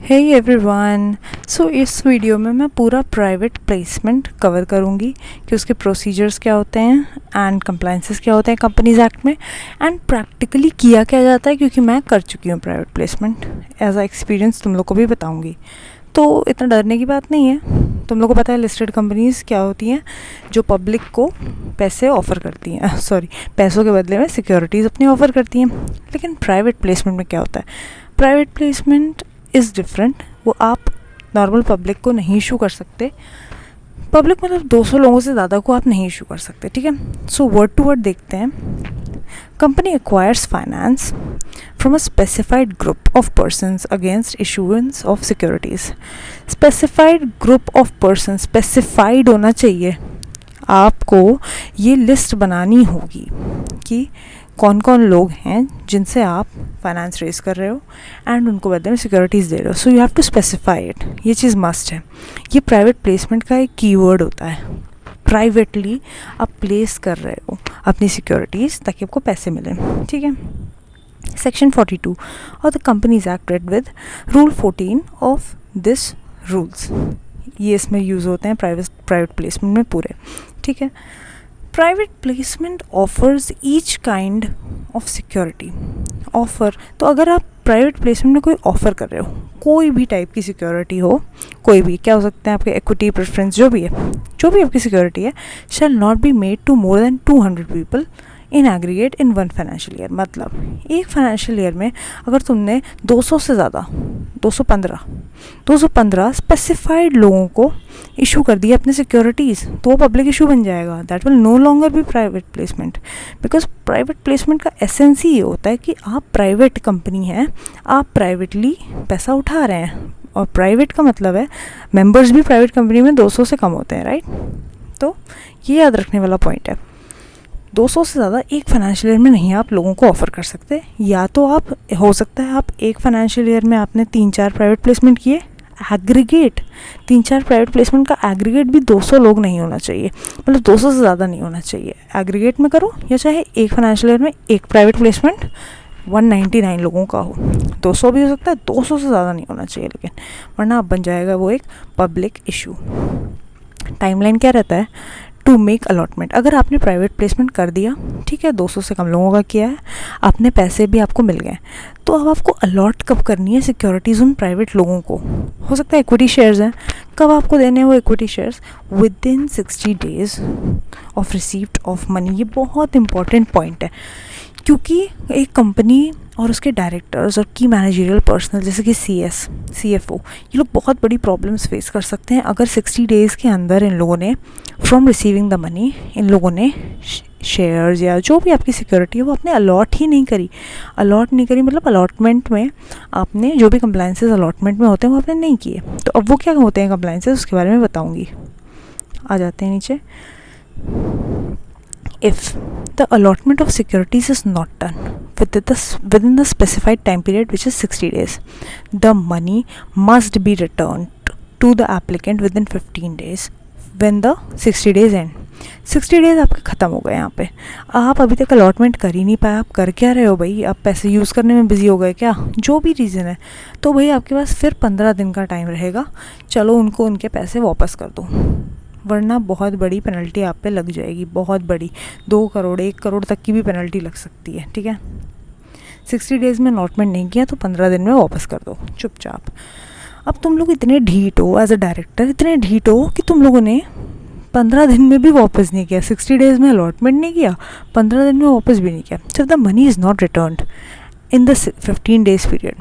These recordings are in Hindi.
Hey everyone. सो इस वीडियो में मैं पूरा प्राइवेट प्लेसमेंट कवर करूँगी कि उसके प्रोसीजर्स क्या होते हैं एंड कंप्लाइंसेस क्या होते हैं कंपनीज एक्ट में एंड प्रैक्टिकली किया क्या जाता है, क्योंकि मैं कर चुकी हूँ private placement as a experience. तुम लोग को भी बताऊँगी, तो इतना डरने की बात नहीं है। तुम लोग को पता है लिस्टेड कंपनीज़ क्या होती हैं, जो पब्लिक को पैसे ऑफ़र करती हैं, सॉरी पैसों के बदले में सिक्योरिटीज़ अपनी ऑफ़र करती हैं। लेकिन प्राइवेट प्लेसमेंट में क्या होता है, प्राइवेट प्लेसमेंट इज़ डिफरेंट। वो आप नॉर्मल पब्लिक को नहीं इशू कर सकते। पब्लिक मतलब 200 लोगों से ज़्यादा को आप नहीं इशू कर सकते, ठीक है। सो वर्ड टू वर्ड देखते हैं। Company acquires finance from a specified group of persons against issuance of securities. Specified group of person, specified होना चाहिए। आपको ये लिस्ट बनानी होगी कि कौन कौन लोग हैं जिनसे आप फाइनेंस रेज कर रहे हो एंड उनको बदले में सिक्योरिटीज़ दे रहे हो। So you have to specify it. ये चीज़ मस्ट है। ये प्राइवेट प्लेसमेंट का एक कीवर्ड होता है। प्राइवेटली आप प्लेस कर रहे हो अपनी सिक्योरिटीज़ ताकि आपको पैसे मिलें, ठीक है। Section 42 of the companies act read with rule 14 of this rules, ये इसमें यूज़ होते हैं प्राइवेट प्लेसमेंट में पूरे, ठीक है। Private placement offers each kind of security. Offer, तो अगर आप प्राइवेट प्लेसमेंट में कोई ऑफ़र कर रहे हो, कोई भी टाइप की सिक्योरिटी हो, कोई भी, क्या हो सकते हैं आपके इक्विटी प्रेफरेंस, जो भी है, जो भी आपकी सिक्योरिटी है, shall not be made to more than 200 people in aggregate in one financial year. मतलब एक फाइनेंशियल ईयर में अगर तुमने 200 से ज़्यादा 215 स्पेसिफाइड लोगों को इशू कर दिया अपने सिक्योरिटीज़, तो वो पब्लिक इशू बन जाएगा। That will no longer be private placement, because private placement का एसेंस ही ये होता है कि आप प्राइवेट कंपनी हैं, आप प्राइवेटली पैसा उठा रहे हैं। और प्राइवेट का मतलब है मेंबर्स भी प्राइवेट कंपनी में 200 से कम होते हैं, राइट। तो ये याद रखने वाला पॉइंट है। 200 से ज़्यादा एक फाइनेंशियल ईयर में नहीं आप लोगों को ऑफ़र कर सकते। या तो आप, हो सकता है आप एक फाइनेंशियल ईयर में आपने 3-4 प्राइवेट प्लेसमेंट किए, एग्रीगेट 3-4 प्राइवेट प्लेसमेंट का एग्रीगेट भी 200 लोग नहीं होना चाहिए, मतलब 200 से ज़्यादा नहीं होना चाहिए। एग्रीगेट में करो, या चाहे एक फाइनेंशियल ईयर में एक प्राइवेट प्लेसमेंट 199 लोगों का हो, 200 भी हो सकता है, 200 से ज़्यादा नहीं होना चाहिए, लेकिन वरना अब बन जाएगा वो एक पब्लिक इशू। टाइमलाइन क्या रहता है, टू मेक अलॉटमेंट। अगर आपने प्राइवेट प्लेसमेंट कर दिया, ठीक है, 200 से कम लोगों का किया है, आपने पैसे भी आपको मिल गए, तो अब आपको अलॉट कब करनी है सिक्योरिटीज़ उन प्राइवेट लोगों को। हो सकता है इक्विटी शेयर्स हैं, कब आपको देने हैं वो equity shares, with in 60 days of receipt of money. ये बहुत इंपॉर्टेंट पॉइंट है, क्योंकि एक कंपनी और उसके डायरेक्टर्स और की मैनेजरियल पर्सनल जैसे कि CS, CFO, ये लोग बहुत बड़ी प्रॉब्लम्स फेस कर सकते हैं अगर 60 डेज़ के अंदर इन लोगों ने फ्रॉम रिसीविंग द मनी, इन लोगों ने शेयर्स या जो भी आपकी सिक्योरिटी है वो आपने अलॉट ही नहीं करी। अलॉट नहीं करी मतलब अलॉटमेंट में आपने जो भी कंप्लाइंसेस अलॉटमेंट में होते हैं वो आपने नहीं किए। तो अब वो क्या होते हैं कंप्लाइंसेस, उसके बारे में बताऊँगी। आ जाते हैं नीचे। If the allotment of securities is not done within the specified time period, which is 60 days, the money must be returned to the applicant within 15 days when the 60 days end. 60 days आपके ख़त्म हो गए। यहाँ पे आप अभी तक अलॉटमेंट कर ही नहीं पाए, आप कर क्या रहे हो भाई, आप पैसे यूज़ करने में बिज़ी हो गए क्या, जो भी रीज़न है, तो भाई आपके पास फिर 15 दिन का टाइम रहेगा। चलो उनको उनके पैसे वापस कर दो, वरना बहुत बड़ी पेनल्टी आप पे लग जाएगी, बहुत बड़ी, 2 करोड़ 1 करोड़ तक की भी पेनल्टी लग सकती है, ठीक है। 60 डेज़ में अलॉटमेंट नहीं किया तो 15 दिन में वापस कर दो चुपचाप। अब तुम लोग इतने ढीठ हो, एज अ डायरेक्टर इतने ढीठ हो कि तुम लोगों ने 15 दिन में भी वापस नहीं किया, 60 डेज़ में अलॉटमेंट नहीं किया, 15 दिन में वापस भी नहीं किया। जब the money is not returned in the 15 days period,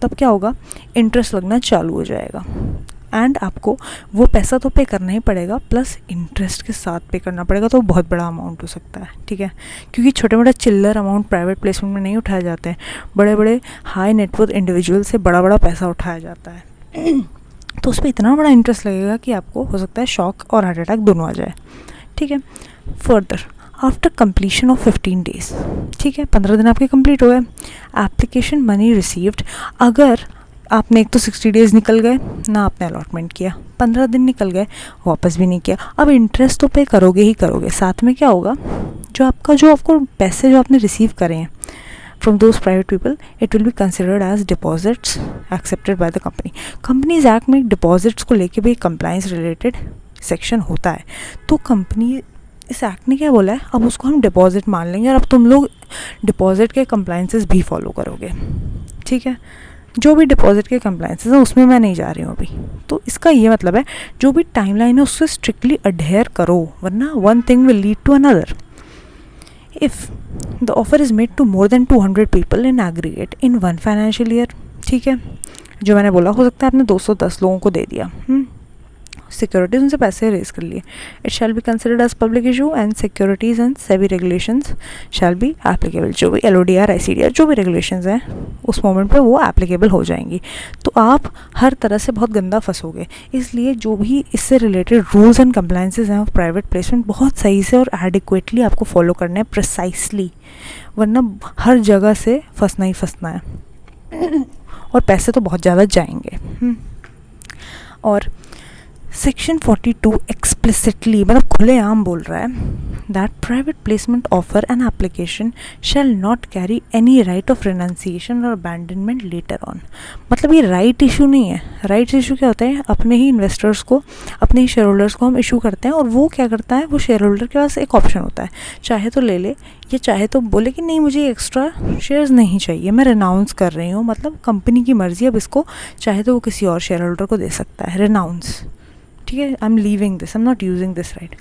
तब क्या होगा, इंटरेस्ट लगना चालू हो जाएगा एंड आपको वो पैसा तो पे करना ही पड़ेगा, प्लस इंटरेस्ट के साथ पे करना पड़ेगा। तो बहुत बड़ा अमाउंट हो सकता है, ठीक है, क्योंकि छोटे मोटे चिल्लर अमाउंट प्राइवेट प्लेसमेंट में नहीं उठाए जाते हैं, बड़े बड़े हाई नेटवर्थ इंडिविजुअल से बड़ा बड़ा पैसा उठाया जाता है। तो उस पर इतना बड़ा इंटरेस्ट लगेगा कि आपको हो सकता है शॉक और हार्ट अटैक दोनों आ जाए, ठीक है। Further after completion of 15 days, ठीक है, 15 दिन आपके कंप्लीट हो गए, एप्लीकेशन मनी रिसीव्ड, अगर आपने एक तो 60 डेज़ निकल गए ना, आपने अलॉटमेंट किया, 15 दिन निकल गए, वापस भी नहीं किया, अब इंटरेस्ट तो पे करोगे ही करोगे, साथ में क्या होगा, जो आपको पैसे जो आपने रिसीव करे हैं from those private people, it will be considered as deposits accepted by the company. Companies Act में deposits को लेके भी compliance related section होता है. तो कंपनी इस एक्ट ने क्या बोला है, अब उसको हम डिपॉजिट मान लेंगे और अब तुम लोग डिपॉजिट के कंप्लाइंसेस भी फॉलो करोगे. ठीक है, जो भी डिपॉजिट के कंप्लाइंसेस हैं उसमें मैं नहीं जा रही हूँ अभी. तो इसका ये मतलब है जो भी टाइमलाइन है उससे स्ट्रिक्टली अडेयर करो, वरना one thing will lead to another. If the offer is made to more than 200 people in aggregate in one financial year. ठीक है, जो मैंने बोला हो सकता है आपने 210 लोगों को दे दिया, सिक्योरिटीज़ उनसे पैसे रेज कर लिए. It shall be considered as public issue and securities and SEBI regulations shall be applicable. जो भी LODR ICDR जो भी रेगुलेशंस हैं उस मोमेंट पे वो एप्लीकेबल हो जाएंगी. तो आप हर तरह से बहुत गंदा फंसोगे. इसलिए जो भी इससे रिलेटेड रूल्स एंड कंप्लाइंसेस हैं प्राइवेट प्लेसमेंट बहुत सही से और एडिक्वेटली आपको फॉलो करना है, प्रिसाइसली, वरना हर जगह से फंसना ही फंसना है और पैसे तो बहुत ज़्यादा जाएंगे. और सेक्शन 42 एक्सप्लिसिटली मतलब खुलेआम बोल रहा है that private placement offer and application shall not carry any right of renunciation और अबैंडनमेंट लेटर ऑन. मतलब ये राइट इशू नहीं है. राइट्स इशू क्या होता है, अपने ही इन्वेस्टर्स को, अपने ही शेयर होल्डर्स को हम इशू करते हैं और वो क्या करता है, वो शेयर होल्डर के पास एक ऑप्शन होता है, चाहे तो ले ले या चाहे तो बोले कि नहीं मुझे एक्स्ट्रा शेयर्स नहीं चाहिए, मैं रेनाउंस कर रही हूँ. मतलब कंपनी की मर्जी, अब इसको चाहे तो वो किसी और शेयर होल्डर को दे सकता है, रेनाउंस. ठीक है, I am leaving this, I am not using this right.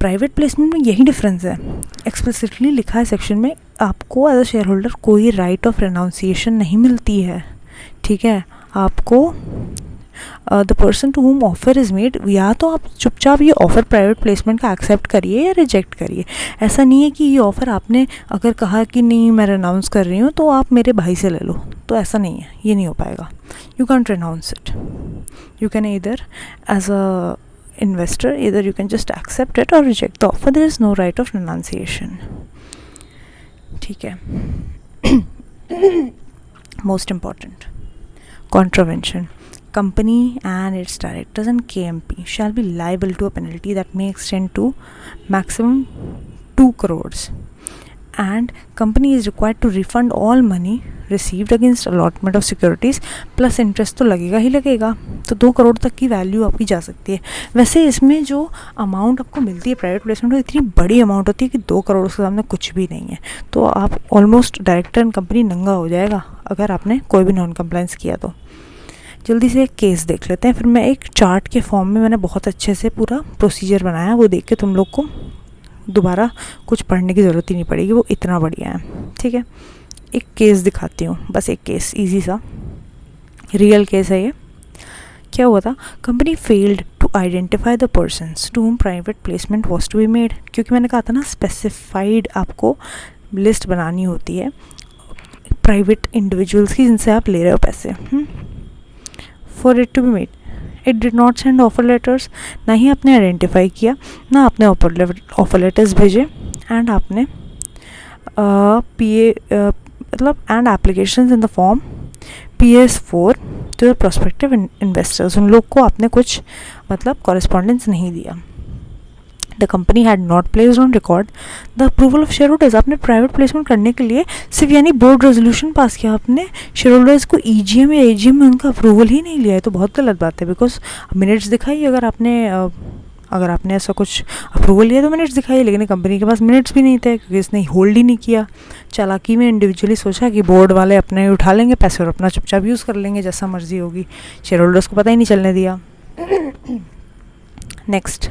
Private placement में यही डिफरेंस है. एक्सप्लिसिटली लिखा है सेक्शन में, आपको एज अ शेयर होल्डर कोई राइट ऑफ रेनाउंसिएशन नहीं मिलती है. ठीक है, आपको the person to whom offer is made, या तो आप चुपचाप ये ऑफ़र प्राइवेट प्लेसमेंट का एक्सेप्ट करिए या रिजेक्ट करिए. ऐसा नहीं है कि ये ऑफ़र आपने अगर कहा कि नहीं मैं रेनाउंस कर रही हूँ तो आप मेरे भाई से ले लो, तो ऐसा नहीं है, ये नहीं हो पाएगा. You can't renounce it. You can either as a investor either you can just accept it or reject the offer. There is no right of renunciation. ठीक है. Most important, contravention. Company and its directors and KMP shall be liable to a penalty that may extend to maximum 2 crores. And company is required to refund all money received against allotment of securities plus interest तो लगेगा ही लगेगा. तो 2 करोड़ तक की वैल्यू आपकी जा सकती है. वैसे इसमें जो अमाउंट आपको मिलती है प्राइवेट प्लेसमेंट में इतनी बड़ी अमाउंट होती है कि 2 करोड़ के सामने कुछ भी नहीं है. तो आप ऑलमोस्ट डायरेक्टर एंड कंपनी नंगा हो जाएगा अगर आपने कोई भी नॉन कंप्लाइंस किया. तो जल्दी से एक केस देख लेते हैं, फिर मैं एक चार्ट के फॉर्म में मैंने बहुत अच्छे से पूरा प्रोसीजर बनाया, वो देख के तुम लोग को दोबारा कुछ पढ़ने की ज़रूरत ही नहीं पड़ेगी, वो इतना बढ़िया है. ठीक है, एक केस दिखाती हूँ, बस एक केस, इजी सा रियल केस है ये. क्या हुआ था, company failed to identify the persons to whom private placement was to be made. क्योंकि मैंने कहा था ना स्पेसिफाइड आपको लिस्ट बनानी होती है प्राइवेट इंडिविजुअल्स की जिनसे आप ले रहे हो पैसे. For it to be made it did not send offer letters. ना ही आपने आइडेंटिफाई किया, ना आपने ऑफर लेटर्स भेजे, एंड आपने मतलब and applications in the form PS4 to the prospective investors. उन लोग को आपने कुछ मतलब कॉरेस्पॉन्डेंस नहीं दिया. The company had not placed on record the approval of share holders. आपने प्राइवेट प्लेसमेंट करने के लिए सिर्फ यानी बोर्ड रेजोल्यूशन पास किया, आपने शेयर होल्डर्स को EGM या AGM में उनका अप्रूवल ही नहीं लिया है. तो बहुत गलत बात है, बिकॉज मिनट्स दिखाइए, अगर आपने ऐसा कुछ अप्रूवल लिया तो मिनट्स दिखाइए. लेकिन कंपनी के पास मिनट्स भी नहीं थे क्योंकि इसने होल्ड ही नहीं किया. चालाकी में इंडिविजुअली सोचा कि बोर्ड वाले अपने उठा लेंगे पैसे और अपना चुपचाप यूज़ कर लेंगे जैसा मर्जी होगी. शेयर होल्डर्स को पता ही नहीं चलने दिया. Next,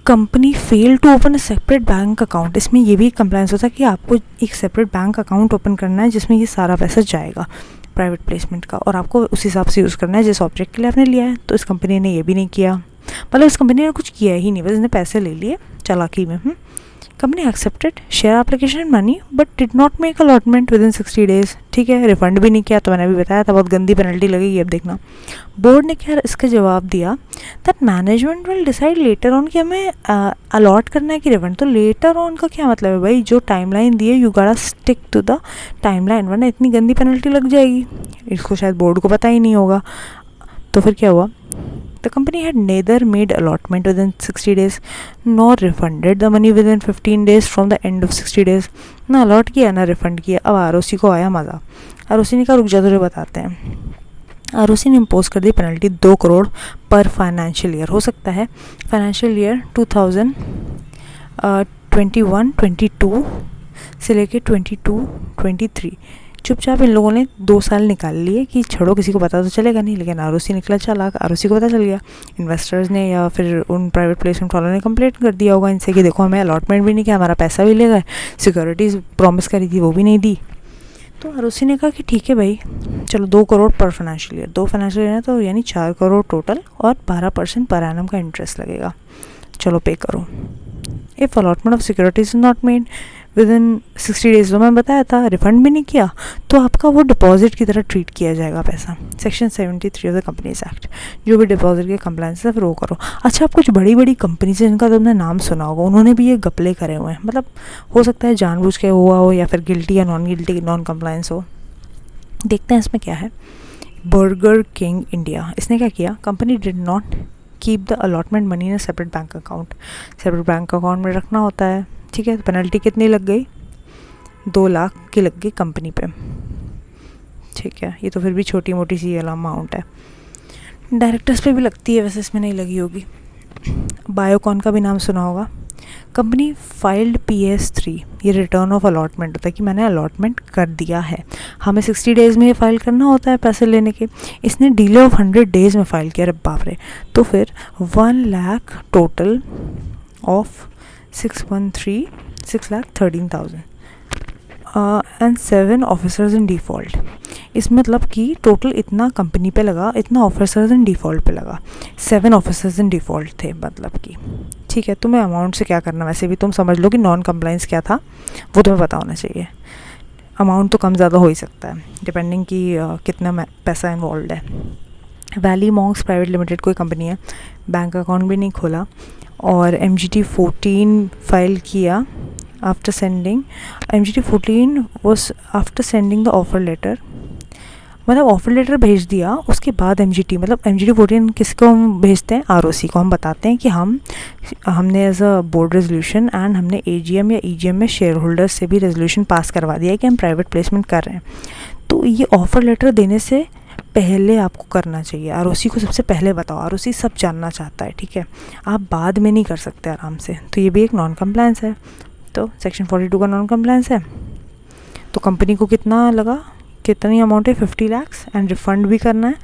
company fail to open a separate bank account. इसमें ये भी कंप्लाइंस होता है कि आपको एक सेपरेट बैंक अकाउंट ओपन करना है जिसमें ये सारा पैसा जाएगा प्राइवेट प्लेसमेंट का, और आपको उस हिसाब से यूज़ करना है जिस ऑब्जेक्ट के लिए आपने लिया है. तो इस कंपनी ने ये भी नहीं किया, मतलब इस कंपनी ने कुछ किया ही नहीं, बस इसने पैसे ले लिए चालाकी में. Company accepted share application and money but did not make allotment with in 60 days. ठीक है, रिफंड भी नहीं किया. तो मैंने अभी बताया था बहुत गंदी पेनल्टी लगेगी. अब देखना बोर्ड ने क्या इसका जवाब दिया, that management will decide later on कि हमें अलॉट करना है कि रिफंड. तो लेटर ऑन का क्या मतलब है भाई, जो टाइमलाइन दी है यू गाड़ा स्टिक टू द टाइमलाइन, वरना इतनी गंदी पेनल्टी लग जाएगी. इसको शायद बोर्ड को पता ही नहीं होगा. तो फिर क्या हुआ, the company had neither made allotment with in 60 days nor refunded the money with in 15 days from the end of 60 days। ना अलॉट किया ना रिफंड किया। अब आरओसी को आया मज़ा। आरओसी ने कहा रुक जा तुझे बताते हैं। आरओसी ने इम्पोज कर दी पेनल्टी 2 करोड़ पर फाइनेंशियल ईयर। हो सकता है फाइनेंशियल ईयर 2021-22 से लेके 22-23 चुपचाप इन लोगों ने 2 साल निकाल लिए कि छोड़ो किसी को पता तो चलेगा नहीं, लेकिन आरओसी निकला चालाक, आरओसी को पता चल गया। इन्वेस्टर्स ने या फिर उन प्राइवेट प्लेसमेंट वालों ने कंप्लेंट कर दिया होगा इनसे कि देखो हमें अलॉटमेंट भी नहीं किया, हमारा पैसा भी ले गए, सिक्योरिटीज़ प्रॉमिस करी थी वो भी नहीं दी। तो आरओसी ने कहा कि ठीक है भाई चलो 2 करोड़ पर फाइनेंशियल ईयर, 2 फाइनेंशियल ईयर है तो यानी 4 करोड़ टोटल और 12% पर एनम का इंटरेस्ट लगेगा, चलो पे करो। If allotment of securities is not made with in 60 days, तो मैं बताया था रिफंड भी नहीं किया तो आपका वो डिपॉजिट की तरह ट्रीट किया जाएगा पैसा। Section 73 of the companies act, जो भी डिपॉजिट के कंप्लाइंस है फिर वो करो। अच्छा, आप कुछ बड़ी बड़ी कंपनीज हैं जिनका तुमने नाम सुना होगा, उन्होंने भी ये गपले करे हुए हैं, मतलब हो सकता है जानबूझ के हुआ हो या फिर गिल्टी या नॉन गिल्टी नॉन कंप्लाइंस हो। देखते हैं इसमें क्या है। बर्गर किंग इंडिया, इसने क्या किया, company did not keep the allotment money in a separate bank account. Separate bank account में रखना होता है, ठीक है। तो पेनल्टी कितनी लग गई, 2 लाख की लग गई कंपनी पे, ठीक है। ये तो फिर भी छोटी मोटी सी अमाउंट है। डायरेक्टर्स पे भी लगती है, वैसे इसमें नहीं लगी होगी। बायोकॉन का भी नाम सुना होगा। कंपनी फाइल्ड PS3, ये रिटर्न ऑफ अलॉटमेंट होता है कि मैंने अलॉटमेंट कर दिया है, हमें 60 days में ये फाइल करना होता है पैसे लेने के। इसने डिले ऑफ 100 days में फाइल किया, अरे बाप रे। तो फिर 1 lakh total of 613,000 and 7 officers in default. इसमें मतलब कि टोटल इतना कंपनी पे लगा, इतना ऑफिसर्स इन डिफ़ॉल्ट पे लगा, 7 ऑफिसर्स इन डिफ़ॉल्ट थे मतलब कि, ठीक है। तुम्हें अमाउंट से क्या करना, वैसे भी तुम समझ लो कि नॉन कंप्लाइंस क्या था वो तुम्हें पता होना चाहिए। अमाउंट तो कम ज़्यादा हो ही सकता है डिपेंडिंग कि कितना पैसा इन्वॉल्व है। वैली मॉन्क्स प्राइवेट लिमिटेड कोई कंपनी है, बैंक अकाउंट भी नहीं खोला और MGT 14 फाइल किया after sending. MGT 14 was after sending the offer letter, मतलब ऑफर लेटर भेज दिया उसके बाद MGT, मतलब MGT 14 किसको हम भेजते हैं, ROC को। हम बताते हैं कि हमने as a board resolution and हमने AGM या EGM में शेयर होल्डर्स से भी रेजोल्यूशन पास करवा दिया है कि हम प्राइवेट प्लेसमेंट कर रहे हैं। तो ये ऑफर लेटर देने से पहले आपको करना चाहिए, ROC को सबसे पहले बताओ, ROC सब जानना चाहता है, ठीक है। आप बाद में नहीं कर सकते आराम से, तो ये भी एक नॉन कंप्लायंस है। तो सेक्शन 42 का नॉन कंप्लायंस है। तो कंपनी को कितना लगा, कितनी अमाउंट है, 50 लाख एंड रिफ़ंड भी करना है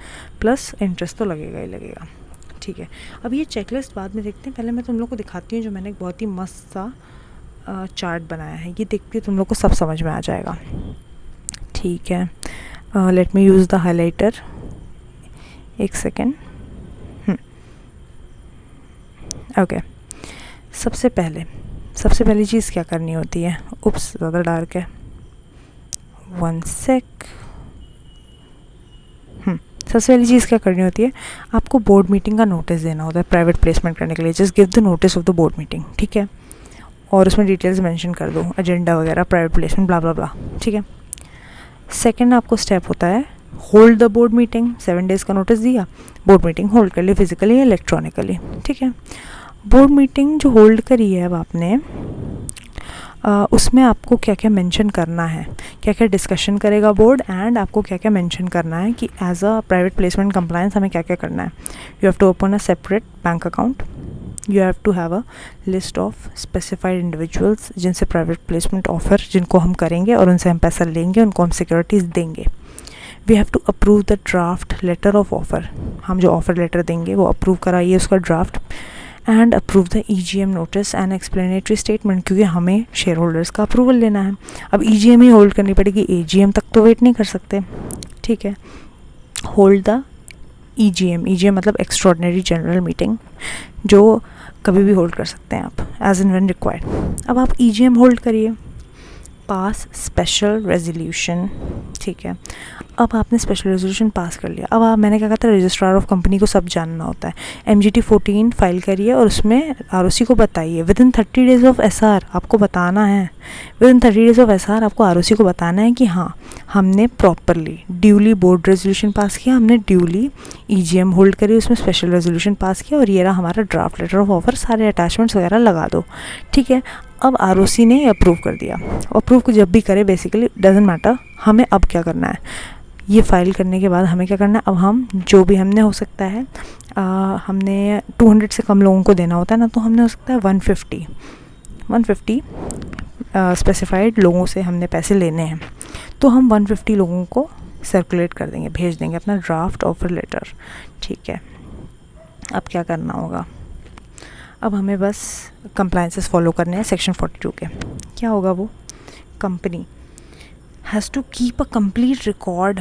प्लस इंटरेस्ट तो लगेगा ही लगेगा, ठीक है। अब ये चेकलिस्ट बाद में देखते हैं, पहले मैं तुम लोग को दिखाती हूँ जो मैंने एक बहुत ही मस्त सा चार्ट बनाया है, ये देख के तुम लोग को सब समझ में आ जाएगा, ठीक है। Let me use the highlighter, एक सेकेंड। ओके, सबसे पहली चीज़ क्या करनी होती है, उप्स ज़्यादा डार्क है, 1 sec। सबसे पहली चीज़ क्या करनी होती है, आपको बोर्ड मीटिंग का नोटिस देना होता है प्राइवेट प्लेसमेंट करने के लिए। Just give the notice of the board meeting, ठीक है, और उसमें डिटेल्स मेंशन कर दो, एजेंडा वगैरह, प्राइवेट प्लेसमेंट, ब्ला ब्ला ब्ला, ठीक है। सेकंड आपको स्टेप होता है hold the board meeting. 7 days का नोटिस दिया, बोर्ड मीटिंग होल्ड कर ली फिजिकली या इलेक्ट्रॉनिकली, ठीक है। बोर्ड मीटिंग जो होल्ड करी है अब आपने, उसमें आपको क्या क्या मेंशन करना है, क्या क्या डिस्कशन करेगा बोर्ड, एंड आपको क्या क्या मेंशन करना है कि as a private placement compliance हमें क्या क्या करना है। You have to open a separate bank account, you have to have a list of specified individuals जिनसे प्राइवेट प्लेसमेंट ऑफर जिनको हम करेंगे और उनसे हम पैसा लेंगे, उनको हम सिक्योरिटीज़ देंगे। We have to approve the draft letter of offer, हम जो ऑफ़र लेटर देंगे वो अप्रूव कराइए उसका draft, and approve the EGM notice and explanatory statement, क्योंकि हमें शेयर होल्डर्स का अप्रूवल लेना है। अब EGM ही होल्ड करनी पड़ेगी, AGM तक तो वेट नहीं कर सकते, ठीक है। होल्ड द EGM मतलब एक्स्ट्रॉर्डिनरी जनरल मीटिंग, जो कभी भी होल्ड कर सकते हैं आप, एज एंड व्हेन रिक्वायर्ड। अब आप EGM होल्ड करिए, पास स्पेशल रेजोल्यूशन, ठीक है। अब आपने स्पेशल रेजोल्यूशन पास कर लिया। अब मैंने क्या कहा था, रजिस्ट्रार ऑफ कंपनी को सब जानना होता है। MGT 14 फाइल करिए और उसमें ROC को बताइए। विदिन 30 डेज़ ऑफ SR आपको बताना है, विदिन 30 डेज़ ऑफ SR आपको ROC को बताना है कि हाँ हमने properly duly board resolution pass किया, हमने ड्यूली EGM होल्ड करी, उसमें स्पेशल रेजोल्यूशन पास किया और ये रहा हमारा ड्राफ्ट लेटर ऑफ ऑफर, सारे अटैचमेंट्स वगैरह लगा दो। ठीक है, अब ROC ने अप्रूव कर दिया। अप्रूव को जब भी करे बेसिकली डजेंट मैटर, हमें अब क्या करना है, ये फाइल करने के बाद हमें क्या करना है, अब हम जो भी हमने हो सकता है हमने 200 से कम लोगों को देना होता है ना, तो हमने हो सकता है 150 स्पेसिफाइड लोगों से हमने पैसे लेने हैं, तो हम 150 लोगों को सर्कुलेट कर देंगे, भेज देंगे अपना ड्राफ्ट ऑफर लेटर। ठीक है, अब क्या करना होगा, अब हमें बस कंप्लायंसेस फॉलो करने हैं सेक्शन 42 के। क्या होगा वो, company has to keep a complete record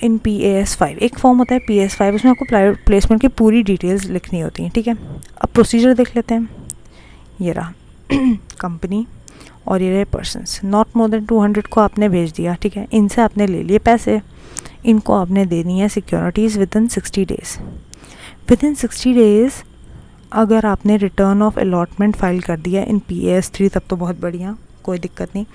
in PAS 5। एक फॉर्म होता है PAS 5, उसमें आपको प्राइवेट प्लेसमेंट की पूरी डिटेल्स लिखनी होती हैं। ठीक है, अब प्रोसीजर देख लेते हैं। ये रहा कंपनी और ये रहे पर्सन्स। नॉट मोर देन 200 को आपने भेज दिया। ठीक है, इनसे आपने ले लिए पैसे, इनको आपने देनी है securities within 60 days. Within 60 days अगर आपने रिटर्न ऑफ अलॉटमेंट फाइल कर दिया इन PAS 3 तब तो बहुत बढ़िया, कोई दिक्कत नहीं।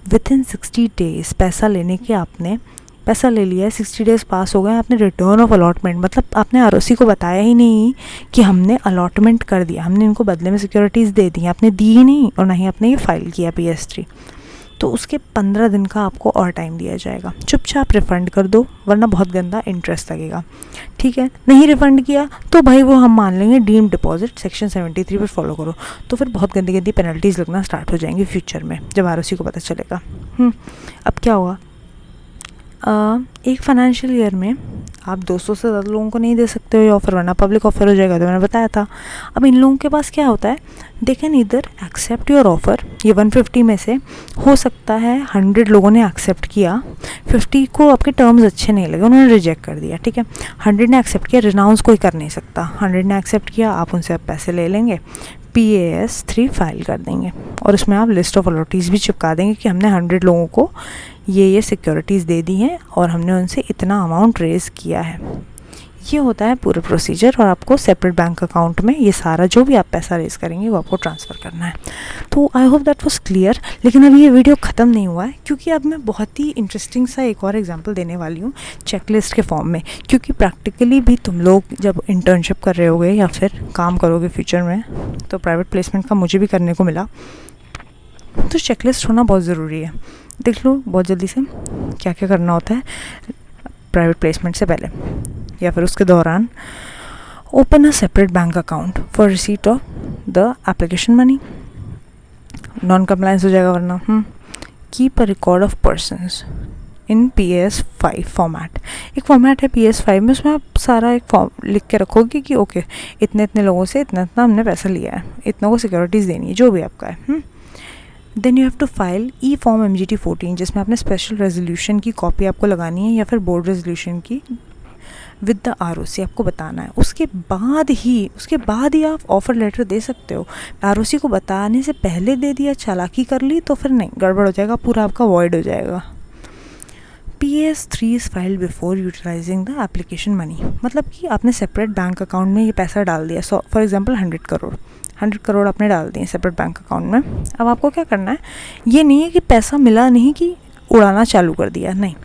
विदिन 60 डेज़ पैसा लेने के आपने पैसा ले लिया है, 60 डेज़ पास हो गए, आपने रिटर्न ऑफ अलॉटमेंट मतलब आपने ROC को बताया ही नहीं कि हमने अलॉटमेंट कर दिया, हमने इनको बदले में सिक्योरिटीज़ दे दी, आपने दी ही नहीं और ना ही आपने ये फाइल किया PAS 3, तो उसके 15 दिन का आपको और टाइम दिया जाएगा। चुपचाप रिफ़ंड कर दो वरना बहुत गंदा इंटरेस्ट लगेगा। ठीक है, नहीं रिफ़ंड किया तो भाई वो हम मान लेंगे डीम डिपॉजिट, सेक्शन 73 पर फॉलो करो, तो फिर बहुत गंदी गंदी पेनल्टीज़ लगना स्टार्ट हो जाएंगी फ्यूचर में जब ROC को पता चलेगा। अब क्या होगा, एक फाइनेंशियल ईयर में आप 200 से ज़्यादा लोगों को नहीं दे सकते हो ये ऑफ़र, वरना पब्लिक ऑफ़र हो जाएगा, तो मैंने बताया था। अब इन लोगों के पास क्या होता है, they can either accept your offer. ये 150 में से हो सकता है 100 लोगों ने एक्सेप्ट किया, 50 को आपके टर्म्स अच्छे नहीं लगे, उन्होंने रिजेक्ट कर दिया। ठीक है, 100 ने एक्सेप्ट किया, रिनाउंस कोई कर नहीं सकता, 100 ने एक्सेप्ट किया, आप उनसे अब पैसे ले लेंगे, PAS 3 फाइल कर देंगे और उसमें आप लिस्ट ऑफ अलॉटीज़ भी चिपका देंगे कि हमने 100 लोगों को ये सिक्योरिटीज़ दे दी हैं और हमने उनसे इतना अमाउंट रेज़ किया है। ये होता है पूरा प्रोसीजर और आपको सेपरेट बैंक अकाउंट में ये सारा जो भी आप पैसा रेज़ करेंगे वो आपको ट्रांसफ़र करना है। तो I hope that was clear. लेकिन अभी ये वीडियो ख़त्म नहीं हुआ है, क्योंकि अब मैं बहुत ही इंटरेस्टिंग सा एक और एग्जांपल देने वाली हूँ चेकलिस्ट के फॉर्म में, क्योंकि प्रैक्टिकली भी तुम लोग जब इंटर्नशिप कर रहे होगे या फिर काम करोगे फ्यूचर में, तो प्राइवेट प्लेसमेंट का मुझे भी करने को मिला, तो चेकलिस्ट होना बहुत ज़रूरी है। देख लो बहुत जल्दी से क्या क्या करना होता है प्राइवेट प्लेसमेंट से पहले या फिर उसके दौरान। Open a separate bank account for receipt of the application money, non compliance हो जाएगा वरना। Keep a record of persons in PAS 5 format. एक फॉर्मेट है PAS 5 में, उसमें आप सारा एक फॉर्म लिख के रखोगे कि ओके इतने इतने लोगों से इतना इतना हमने पैसा लिया है, इतनों को सिक्योरिटीज़ देनी है, जो भी आपका है। Then you have to file E-Form MGT 14, जिसमें आपने स्पेशल रेजोल्यूशन की कॉपी आपको लगानी है या फिर बोर्ड रेजोल्यूशन की विद द ROC आपको बताना है। उसके बाद ही आप ऑफ़र लेटर दे सकते हो। ROC को बताने से पहले दे दिया, चालाकी कर ली, तो फिर नहीं, गड़बड़ हो जाएगा, पूरा आपका वॉइड हो जाएगा। PAS 3 is filed before utilising the application money, मतलब कि आपने सेपरेट बैंक अकाउंट में ये पैसा डाल दिया। सो फॉर एग्जांपल 100 करोड़ आपने डाल दिए सेपरेट बैंक अकाउंट में। अब आपको क्या करना है, ये नहीं है कि पैसा मिला नहीं कि उड़ाना चालू कर दिया, नहीं,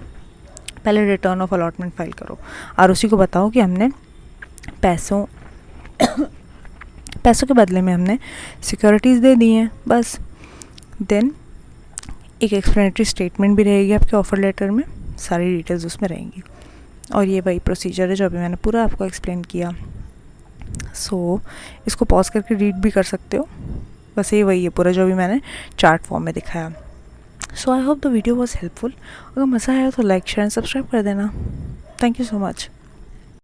पहले रिटर्न ऑफ अलॉटमेंट फाइल करो, ROC को बताओ कि हमने पैसों के बदले में हमने सिक्योरिटीज़ दे दी हैं, बस। देन एक एक्सप्लेनेटरी स्टेटमेंट भी रहेगी आपके ऑफ़र लेटर में, सारी डिटेल्स उसमें रहेंगी। और ये वही प्रोसीजर है जो अभी मैंने पूरा आपको एक्सप्लेन किया। सो इसको पॉज करके रीड भी कर सकते हो, बस ये वही है पूरा जो भी मैंने चार्ट फॉर्म में दिखाया। So I hope the video was helpful. अगर मज़ा आया तो लाइक शेयर एंड सब्सक्राइब कर देना। Thank you so much.